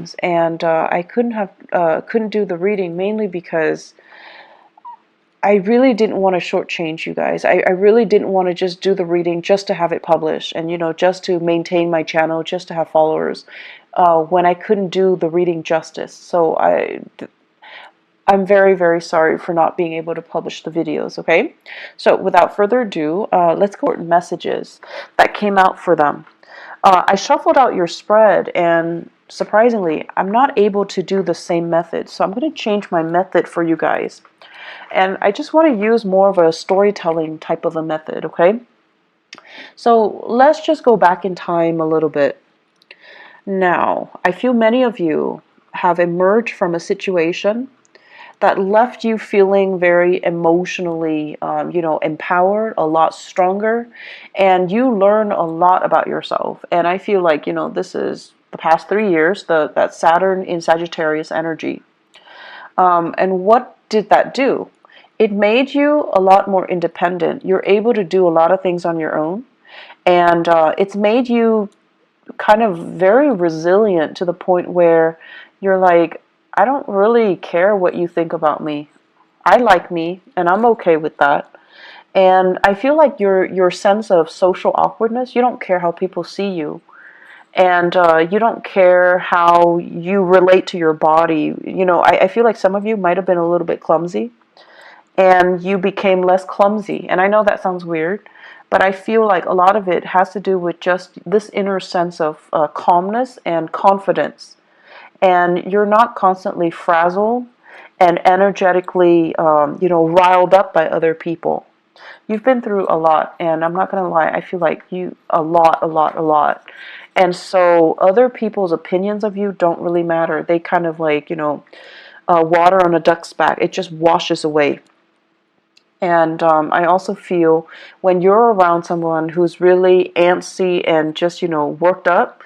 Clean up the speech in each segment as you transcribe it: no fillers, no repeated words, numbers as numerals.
readings, and I couldn't do the reading mainly because I really didn't want to shortchange you guys. I really didn't want to just do the reading just to have it published and, you know, just to maintain my channel, just to have followers, when I couldn't do the reading justice. So I'm very, very sorry for not being able to publish the videos, okay? So without further ado, let's go over messages that came out for them. I shuffled out your spread, and surprisingly, I'm not able to do the same method. So I'm going to change my method for you guys. And I just want to use more of a storytelling type of a method, okay? So let's just go back in time a little bit. Now, I feel many of you have emerged from a situation that left you feeling very emotionally, you know, empowered, a lot stronger, and you learn a lot about yourself. And I feel like, you know, this is the past 3 years, that Saturn in Sagittarius energy. And what did that do? It made you a lot more independent. You're able to do a lot of things on your own. And it's made you kind of very resilient to the point where you're like, I don't really care what you think about me. I like me, and I'm okay with that. And I feel like your sense of social awkwardness, you don't care how people see you. And you don't care how you relate to your body. You know, I feel like some of you might have been a little bit clumsy, and you became less clumsy. And I know that sounds weird, but I feel like a lot of it has to do with just this inner sense of calmness and confidence. And you're not constantly frazzled and energetically, you know, riled up by other people. You've been through a lot, and I'm not going to lie, I feel like a lot. And so other people's opinions of you don't really matter. They kind of like, you know, water on a duck's back. It just washes away. And I also feel when you're around someone who's really antsy and just, you know, worked up,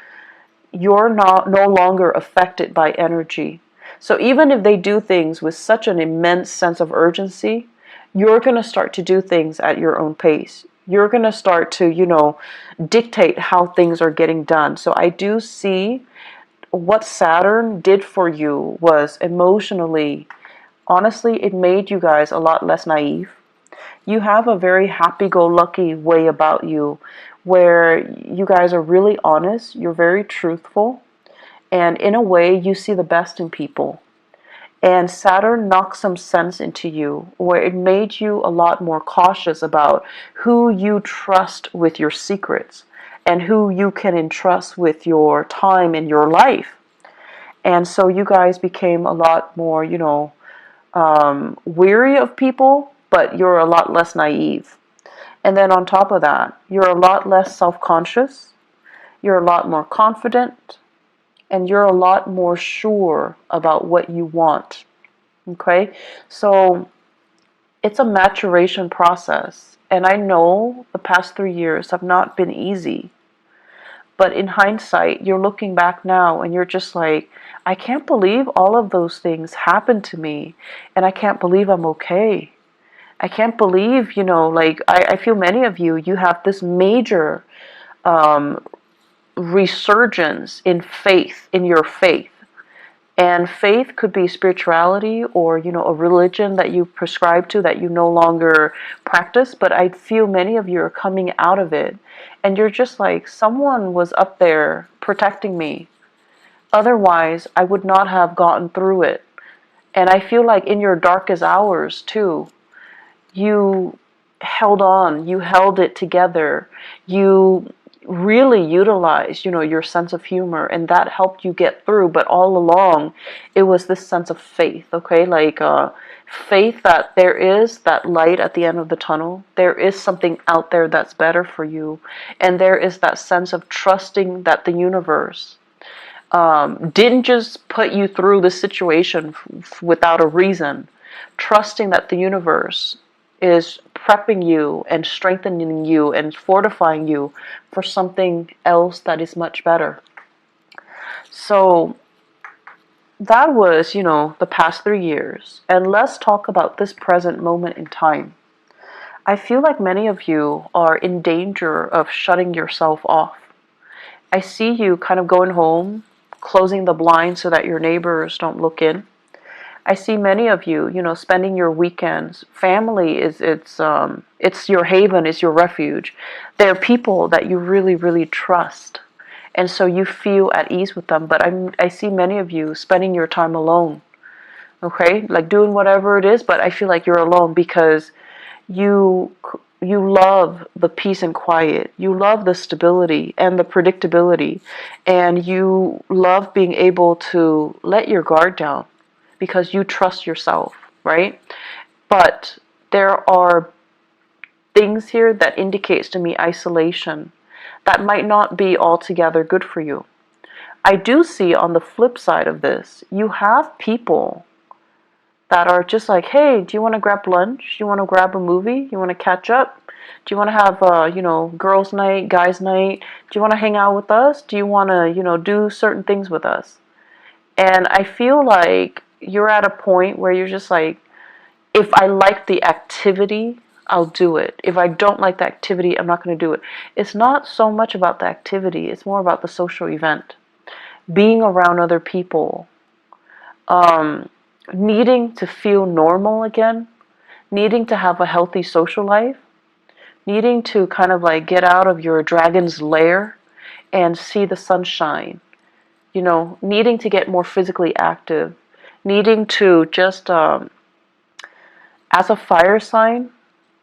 you're no longer affected by energy. So even if they do things with such an immense sense of urgency, you're going to start to do things at your own pace. You're going to start to, you know, dictate how things are getting done. So I do see what Saturn did for you was emotionally, honestly, it made you guys a lot less naive. You have a very happy-go-lucky way about you where you guys are really honest, you're very truthful, and in a way you see the best in people. And Saturn knocked some sense into you where it made you a lot more cautious about who you trust with your secrets and who you can entrust with your time in your life. And so you guys became a lot more, you know, weary of people, but you're a lot less naive. And then on top of that, you're a lot less self-conscious, you're a lot more confident, and you're a lot more sure about what you want. Okay? So it's a maturation process. And I know the past 3 years have not been easy. But in hindsight, you're looking back now and you're just like, I can't believe all of those things happened to me. And I can't believe I'm okay. I can't believe, you know, like, I feel many of you, you have this major resurgence in faith, in your faith. And faith could be spirituality or, you know, a religion that you prescribe to that you no longer practice. But I feel many of you are coming out of it. And you're just like, someone was up there protecting me. Otherwise, I would not have gotten through it. And I feel like in your darkest hours, too, you held on, you held it together, you really utilized, you know, your sense of humor, and that helped you get through. But all along, it was this sense of faith, okay, like faith that there is that light at the end of the tunnel, there is something out there that's better for you, and there is that sense of trusting that the universe didn't just put you through this situation without a reason, trusting that the universe is prepping you and strengthening you and fortifying you for something else that is much better. So that was, you know, the past 3 years. And let's talk about this present moment in time. I feel like many of you are in danger of shutting yourself off. I see you kind of going home, closing the blinds so that your neighbors don't look in. I see many of you, spending your weekends. Family it's your haven, it's your refuge. They're people that you really, really trust, and so you feel at ease with them. But I see many of you spending your time alone. Okay, like doing whatever it is, but I feel like you're alone because you you love the peace and quiet. You love the stability and the predictability, and you love being able to let your guard down because you trust yourself, right? But there are things here that indicates to me isolation that might not be altogether good for you. I do see on the flip side of this, you have people that are just like, hey, do you want to grab lunch? Do you want to grab a movie? You want to catch up? Do you want to have girls' night, guys' night? Do you want to hang out with us? Do you want to, do certain things with us? And I feel like you're at a point where you're just like, if I like the activity, I'll do it. If I don't like the activity, I'm not going to do it. It's not so much about the activity. It's more about the social event. Being around other people. Needing to feel normal again. Needing to have a healthy social life. Needing to kind of like get out of your dragon's lair and see the sunshine. Needing to get more physically active. Needing to just, as a fire sign,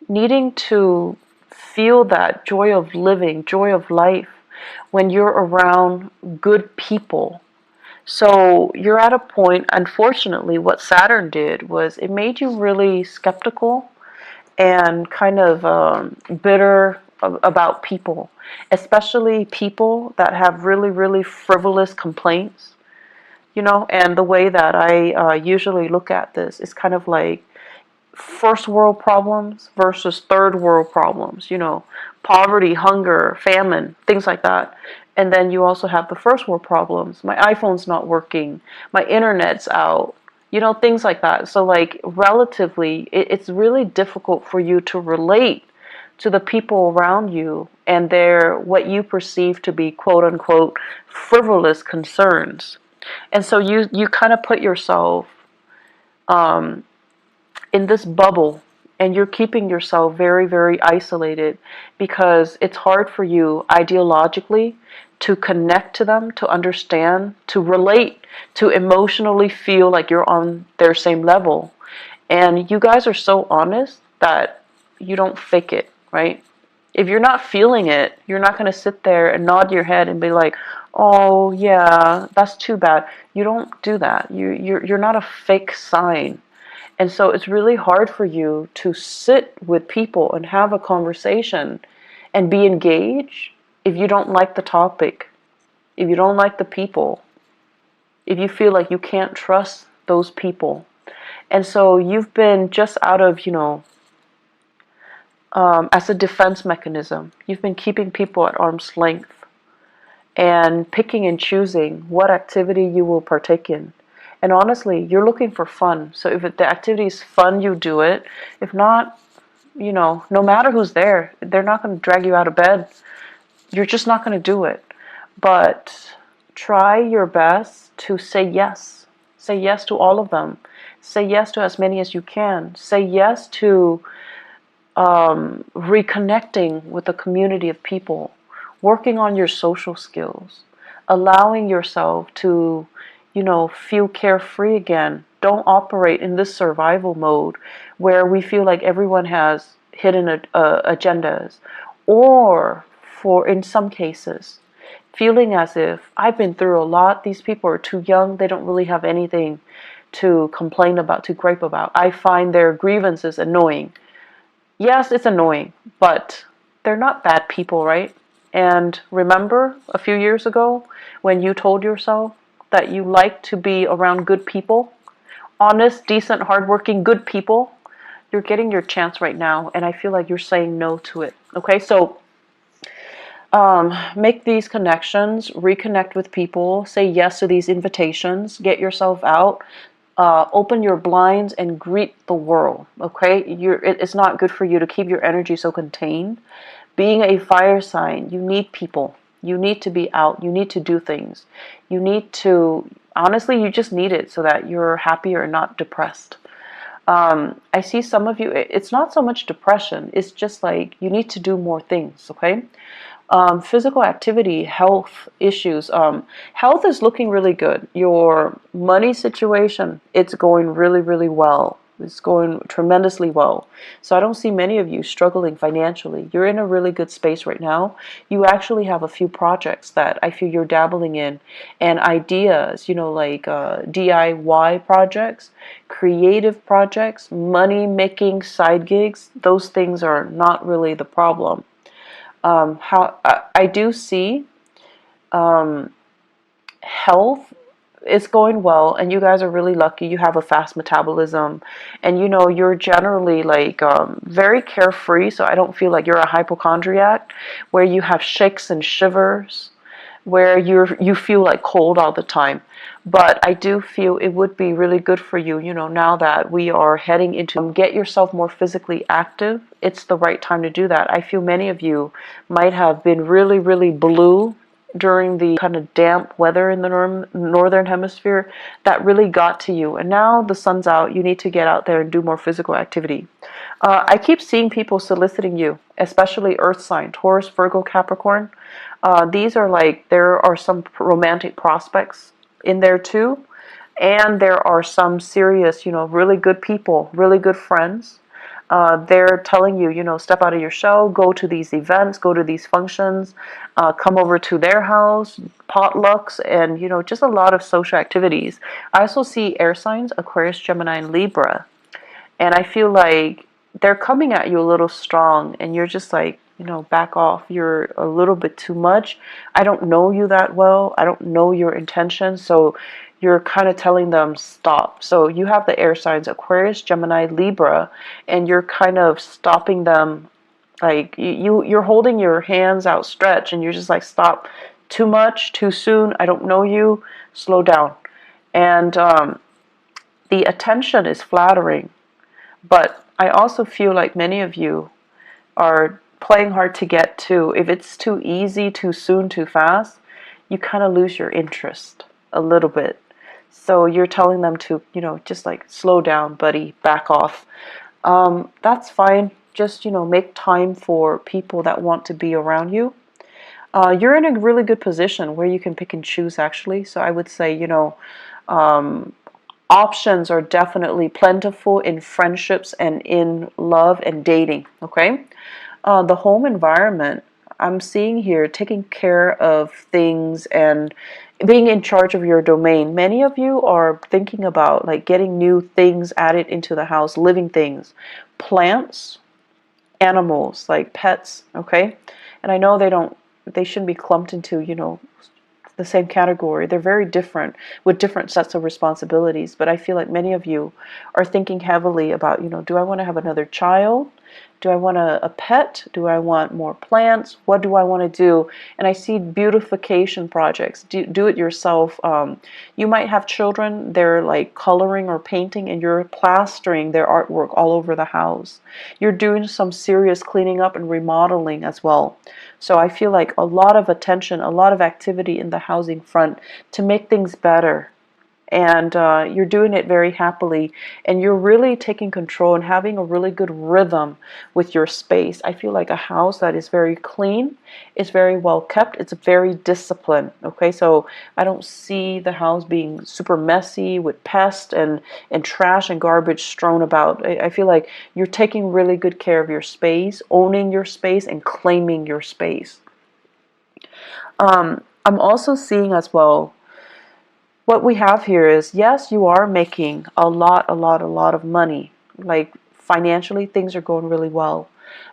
needing to feel that joy of living, joy of life when you're around good people. So you're at a point, unfortunately, what Saturn did was it made you really skeptical and kind of bitter about people, especially people that have really, really frivolous complaints. And the way that I usually look at this is kind of like first world problems versus third world problems, poverty, hunger, famine, things like that. And then you also have the first world problems. My iPhone's not working, my internet's out, things like that. So like relatively, it's really difficult for you to relate to the people around you and their what you perceive to be quote unquote frivolous concerns. And so you kind of put yourself in this bubble, and you're keeping yourself very, very isolated because it's hard for you ideologically to connect to them, to understand, to relate, to emotionally feel like you're on their same level. And you guys are so honest that you don't fake it, right? If you're not feeling it, you're not going to sit there and nod your head and be like, oh yeah, that's too bad. You don't do that. You're not a fake sign. And so it's really hard for you to sit with people and have a conversation and be engaged if you don't like the topic, if you don't like the people, if you feel like you can't trust those people. And so you've been just out of, as a defense mechanism, you've been keeping people at arm's length and picking and choosing what activity you will partake in. And honestly, you're looking for fun. So if the activity is fun, you do it. If not, no matter who's there, they're not going to drag you out of bed. You're just not going to do it. But try your best to say yes. Say yes to all of them. Say yes to as many as you can. Say yes to reconnecting with a community of people. Working on your social skills. Allowing yourself to feel carefree again. Don't operate in this survival mode where we feel like everyone has hidden agendas, or in some cases, feeling as if I've been through a lot. These people are too young. They don't really have anything to complain about, to gripe about. I find their grievances annoying. Yes, it's annoying, but they're not bad people, right? And remember a few years ago when you told yourself that you like to be around good people, honest, decent, hardworking, good people, you're getting your chance right now, and I feel like you're saying no to it. Okay, so make these connections, reconnect with people, say yes to these invitations, get yourself out, open your blinds and greet the world. Okay, it's not good for you to keep your energy so contained. Being a fire sign, you need people. You need to be out. You need to do things. You need to, honestly, you just need it so that you're happier and not depressed. I see some of you, it's not so much depression, it's just like you need to do more things, okay? Physical activity, health issues. Health is looking really good. Your money situation, it's going really, really well. It's going tremendously well. So I don't see many of you struggling financially. You're in a really good space right now. You actually have a few projects that I feel you're dabbling in, and ideas, like DIY projects, creative projects, money making side gigs. Those things are not really the problem. How I do see health is going well, and you guys are really lucky. You have a fast metabolism, and you're generally like very carefree. So I don't feel like you're a hypochondriac, where you have shakes and shivers, where you feel like cold all the time. But I do feel it would be really good for you, now that we are heading into get yourself more physically active. It's the right time to do that. I feel many of you might have been really, really blue during the kind of damp weather in the northern hemisphere that really got to you. And now the sun's out, you need to get out there and do more physical activity. I keep seeing people soliciting you, especially earth sign, Taurus, Virgo, Capricorn. These are like, there are some romantic prospects in there too. And there are some serious, really good people, really good friends. They're telling you, step out of your shell, go to these events, go to these functions, come over to their house, potlucks, and, just a lot of social activities. I also see air signs, Aquarius, Gemini, and Libra. And I feel like they're coming at you a little strong, and you're just like, back off. You're a little bit too much. I don't know you that well. I don't know your intentions. So you're kind of telling them stop. So you have the air signs, Aquarius, Gemini, Libra, and you're kind of stopping them. Like you're holding your hands outstretched, and you're just like, stop. Too much, too soon. I don't know you. Slow down. And the attention is flattering. But I also feel like many of you are playing hard to get to. If it's too easy, too soon, too fast, you kind of lose your interest a little bit. So you're telling them to, just like slow down, buddy, back off. That's fine. Just, make time for people that want to be around you. You're in a really good position where you can pick and choose, actually. So I would say, options are definitely plentiful in friendships and in love and dating, okay? The home environment, I'm seeing here, taking care of things and being in charge of your domain. Many of you are thinking about like getting new things added into the house, living things, plants, animals, like pets, okay? And I know they shouldn't be clumped into, the same category. They're very different with different sets of responsibilities. But I feel like many of you are thinking heavily about, do I want to have another child? Do I want a pet? Do I want more plants? What do I want to do? And I see beautification projects. Do it yourself. You might have children, they're like coloring or painting, and you're plastering their artwork all over the house. You're doing some serious cleaning up and remodeling as well. So I feel like a lot of attention, a lot of activity in the housing front to make things better. And you're doing it very happily, and you're really taking control and having a really good rhythm with your space. I feel like a house that is very clean, is very well kept, it's very disciplined, okay? So I don't see the house being super messy with pests and trash and garbage strewn about. I feel like you're taking really good care of your space, owning your space, and claiming your space. I'm also seeing as well, what we have here is, yes, you are making a lot of money. Like financially, things are going really well.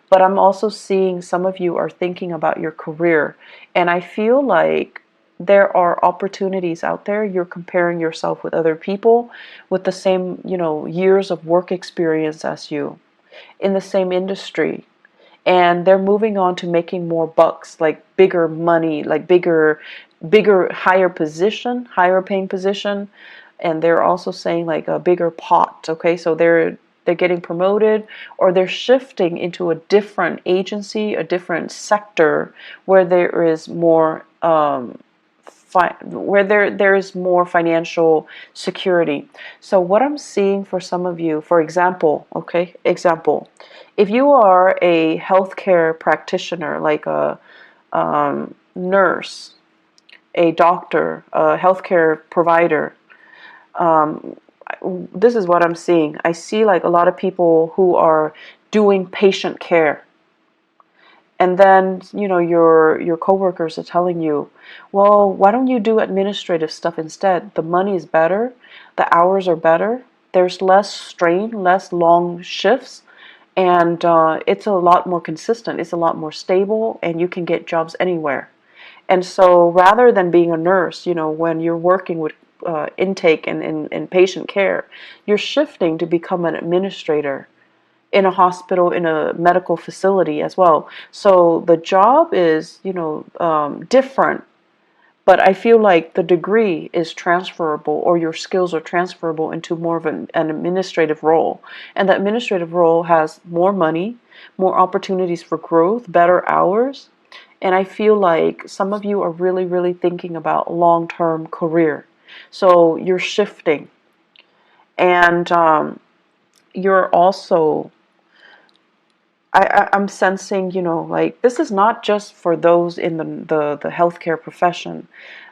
But I'm also seeing some of you are thinking about your career. And I feel like there are opportunities out there. You're comparing yourself with other people with the same, years of work experience as you in the same industry. And they're moving on to making more bucks, like bigger money, like bigger, higher position, higher paying position. And they're also saying like a bigger pot. Okay, so they're getting promoted, or they're shifting into a different agency, a different sector where there is more where there is more financial security. So what I'm seeing for some of you, for example, if you are a healthcare practitioner, like a nurse, a doctor, a healthcare provider, this is what I'm seeing. I see like a lot of people who are doing patient care. And then, your coworkers are telling you, well, why don't you do administrative stuff instead? The money is better, the hours are better, there's less strain, less long shifts, and it's a lot more consistent, it's a lot more stable, and you can get jobs anywhere. And so rather than being a nurse, when you're working with intake and patient care, you're shifting to become an administrator in a hospital, in a medical facility as well. So the job is, different, but I feel like the degree is transferable, or your skills are transferable into more of an administrative role. And the administrative role has more money, more opportunities for growth, better hours. And I feel like some of you are really, really thinking about long-term career. So you're shifting. And you're also, I'm sensing, like this is not just for those in the healthcare profession.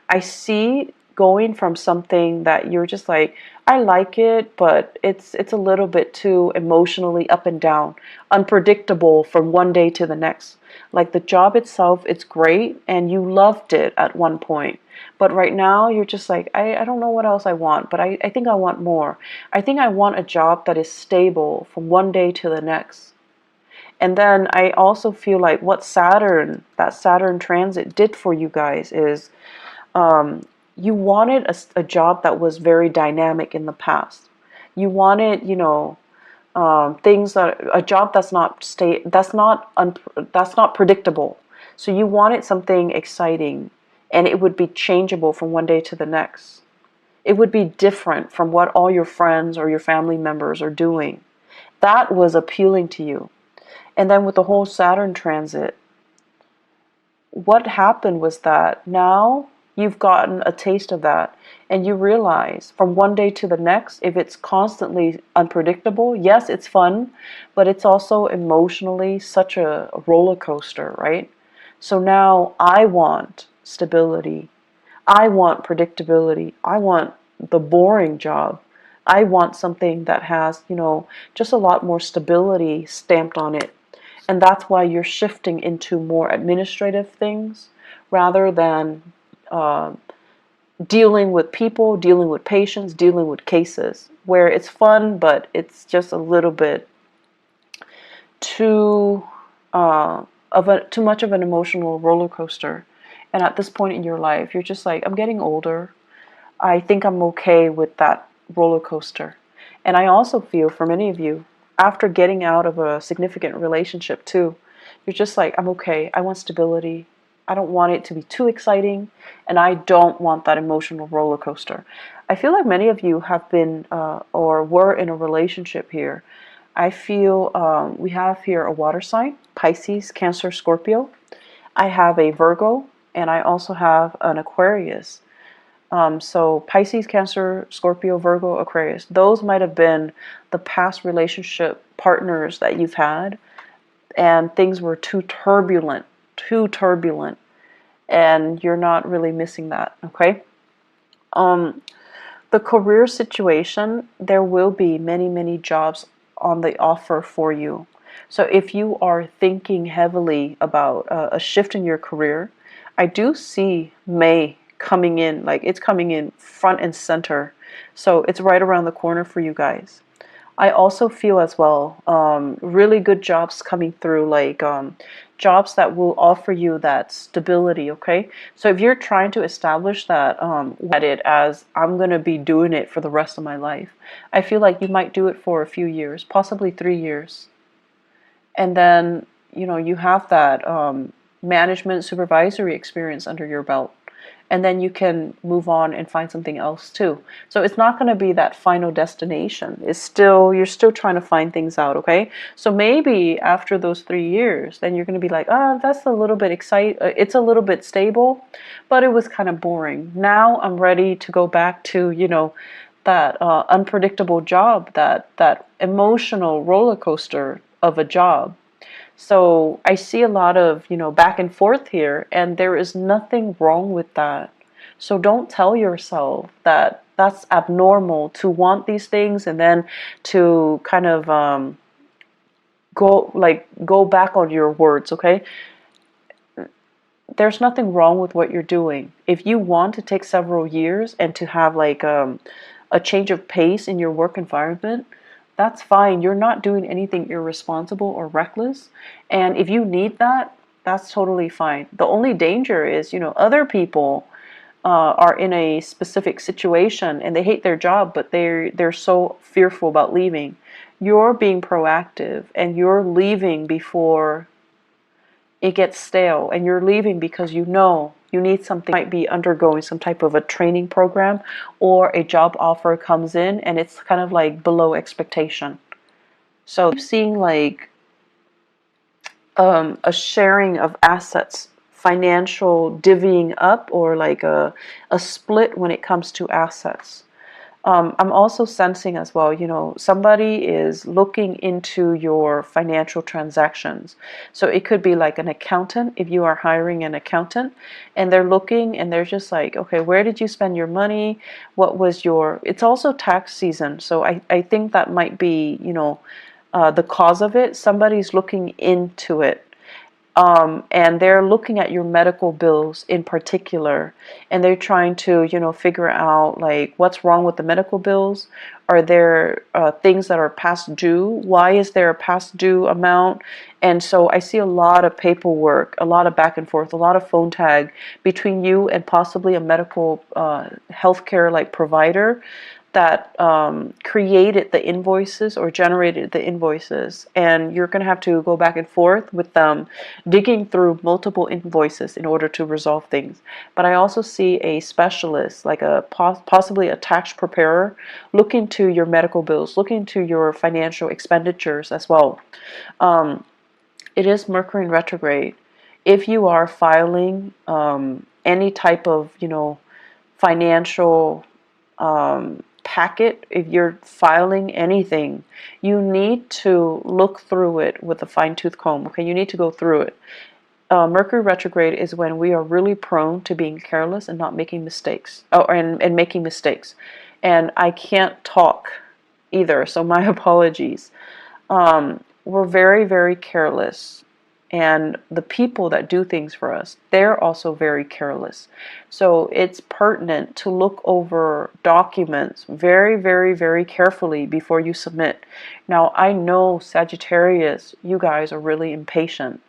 I see going from something that you're just like, I like it, but it's a little bit too emotionally up and down, unpredictable from one day to the next. Like the job itself, it's great, and you loved it at one point. But right now, you're just like, I don't know what else I want, but I think I want more. I think I want a job that is stable from one day to the next. And then I also feel like what that Saturn transit did for you guys is you wanted a job that was very dynamic in the past. You wanted, things a job that's not predictable. So you wanted something exciting, and it would be changeable from one day to the next. It would be different from what all your friends or your family members are doing. That was appealing to you. And then with the whole Saturn transit, what happened was that now you've gotten a taste of that, and you realize from one day to the next, if it's constantly unpredictable, yes, it's fun, but it's also emotionally such a roller coaster, right? So now I want stability. I want predictability. I want the boring job. I want something that has, just a lot more stability stamped on it. And that's why you're shifting into more administrative things rather than dealing with people, dealing with patients, dealing with cases, where it's fun, but it's just a little bit too too much of an emotional roller coaster. And at this point in your life, you're just like, I'm getting older. I think I'm okay with that roller coaster. And I also feel for many of you, after getting out of a significant relationship too, you're just like, I'm okay. I want stability. I don't want it to be too exciting, and I don't want that emotional roller coaster. I feel like many of you have been or were in a relationship here. I feel we have here a water sign, Pisces, Cancer, Scorpio. I have a Virgo, and I also have an Aquarius. So Pisces, Cancer, Scorpio, Virgo, Aquarius. Those might have been the past relationship partners that you've had, and things were too turbulent, and you're not really missing that, okay? The career situation, there will be many, many jobs on the offer for you. So if you are thinking heavily about a shift in your career, I do see May coming in, like it's coming in front and center. So it's right around the corner for you guys. I also feel as well really good jobs coming through, like jobs that will offer you that stability, okay? So if you're trying to establish that, at it as I'm going to be doing it for the rest of my life, I feel like you might do it for a few years, possibly 3 years. And then, you have that management supervisory experience under your belt. and then you can move on and find something else too. So it's not going to be that final destination. It's still, you're still trying to find things out, okay? So maybe after those 3 years, then you're going to be like, oh, that's a little bit it's a little bit stable, but it was kind of boring. Now I'm ready to go back to, that unpredictable job, that emotional roller coaster of a job. So I see a lot of, back and forth here, and there is nothing wrong with that. So don't tell yourself that that's abnormal to want these things and then to kind of go back on your words, okay? There's nothing wrong with what you're doing. If you want to take several years and to have like a change of pace in your work environment, that's fine. You're not doing anything irresponsible or reckless. And if you need that, that's totally fine. The only danger is, other people are in a specific situation and they hate their job, but they're so fearful about leaving. You're being proactive and you're leaving before it gets stale, and you're leaving because you need something. You might be undergoing some type of a training program, or a job offer comes in and it's kind of like below expectation. So I'm seeing like a sharing of assets, financial divvying up, or like a split when it comes to assets. I'm also sensing as well, somebody is looking into your financial transactions. So it could be like an accountant, if you are hiring an accountant, and they're looking and they're just like, okay, where did you spend your money? What was it's also tax season. So I think that might be, the cause of it. Somebody's looking into it. And they're looking at your medical bills in particular, and they're trying to, figure out like what's wrong with the medical bills. Are there things that are past due? Why is there a past due amount? And so I see a lot of paperwork, a lot of back and forth, a lot of phone tag between you and possibly a medical healthcare like provider that created the invoices or generated the invoices, and you're going to have to go back and forth with them, digging through multiple invoices in order to resolve things. But I also see a specialist, like a possibly a tax preparer, look into your medical bills, look into your financial expenditures as well. It is Mercury in retrograde. If you are filing any type of, financial packet, if you're filing anything, you need to look through it with a fine-tooth comb. Okay, you need to go through it. Mercury retrograde is when we are really prone to being careless and not making mistakes. And making mistakes. And I can't talk either, so my apologies. We're very, very careless. And the people that do things for us, they're also very careless. So it's pertinent to look over documents very, very, very carefully before you submit. Now, I know Sagittarius, you guys are really impatient.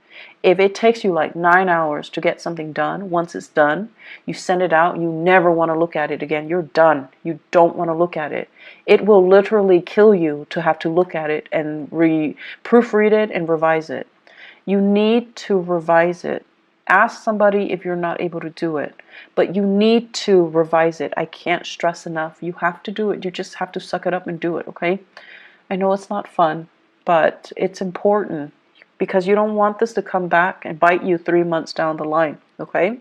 If it takes you like 9 hours to get something done, once it's done, you send it out, you never want to look at it again. You're done. You don't want to look at it. It will literally kill you to have to look at it and proofread it and revise it. You need to revise it. Ask somebody if you're not able to do it, but you need to revise it. I can't stress enough. You have to do it. You just have to suck it up and do it, okay? I know it's not fun, but it's important because you don't want this to come back and bite you 3 months down the line, okay?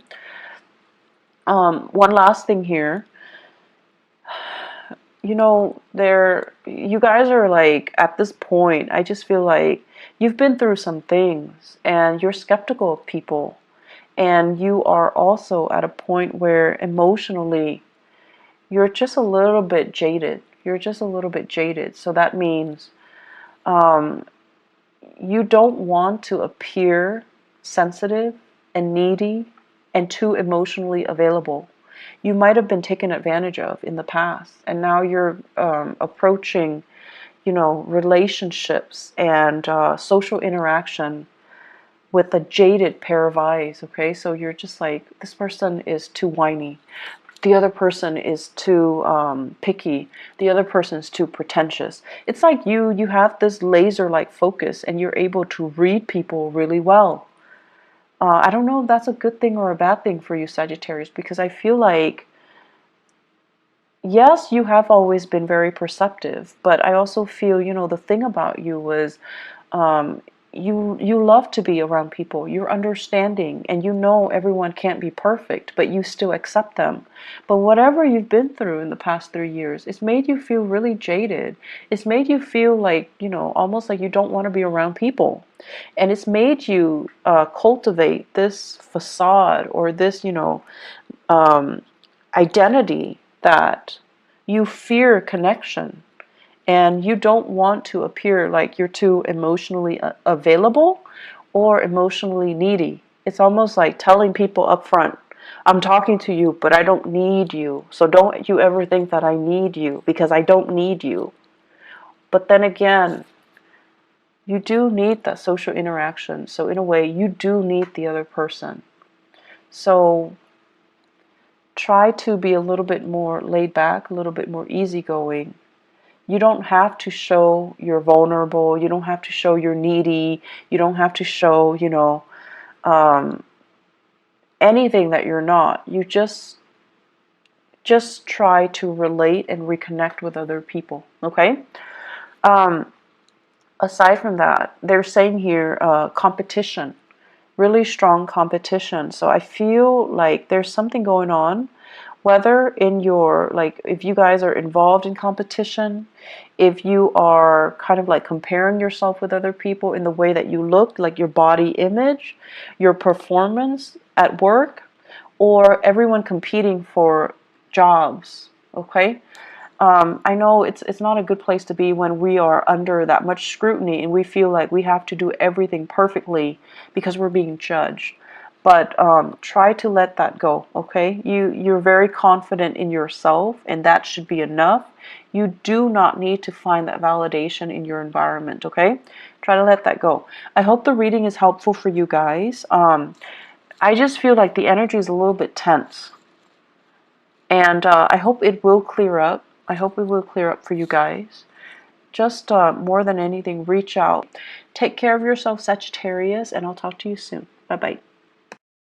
One last thing here. You guys are like, at this point, I just feel like you've been through some things and you're skeptical of people, and you are also at a point where emotionally you're just a little bit jaded. You're just a little bit jaded. So that means you don't want to appear sensitive and needy and too emotionally available. You might have been taken advantage of in the past, and now you're approaching, relationships and social interaction with a jaded pair of eyes, okay? So you're just like, this person is too whiny. The other person is too picky. The other person is too pretentious. It's like you have this laser-like focus, and you're able to read people really well. I don't know if that's a good thing or a bad thing for you, Sagittarius, because I feel like, yes, you have always been very perceptive, but I also feel, the thing about you was, um, you love to be around people. You're understanding, and everyone can't be perfect, but you still accept them. But whatever you've been through in the past 3 years, it's made you feel really jaded. It's made you feel like, almost like you don't want to be around people. And it's made you cultivate this facade or this, um, identity that you fear connection and you don't want to appear like you're too emotionally available or emotionally needy. It's almost like telling people up front, I'm talking to you, but I don't need you. So don't you ever think that I need you, because I don't need you. But then again, you do need that social interaction. So in a way, you do need the other person. So try to be a little bit more laid back, a little bit more easygoing. You don't have to show you're vulnerable. You don't have to show you're needy. You don't have to show, um, anything that you're not. You just try to relate and reconnect with other people. Okay. Um, Aside from that, they're saying here competition, really strong competition. So I feel like there's something going on, whether in your, like, if you guys are involved in competition, if you are kind of like comparing yourself with other people in the way that you look, like your body image, your performance at work, or everyone competing for jobs. Okay. I know it's not a good place to be when we are under that much scrutiny and we feel like we have to do everything perfectly because we're being judged. But try to let that go, okay? You're very confident in yourself, and that should be enough. You do not need to find that validation in your environment, okay? Try to let that go. I hope the reading is helpful for you guys. I just feel like the energy is a little bit tense. And I hope it will clear up. I hope it will clear up for you guys. Just more than anything, reach out. Take care of yourself, Sagittarius, and I'll talk to you soon. Bye-bye.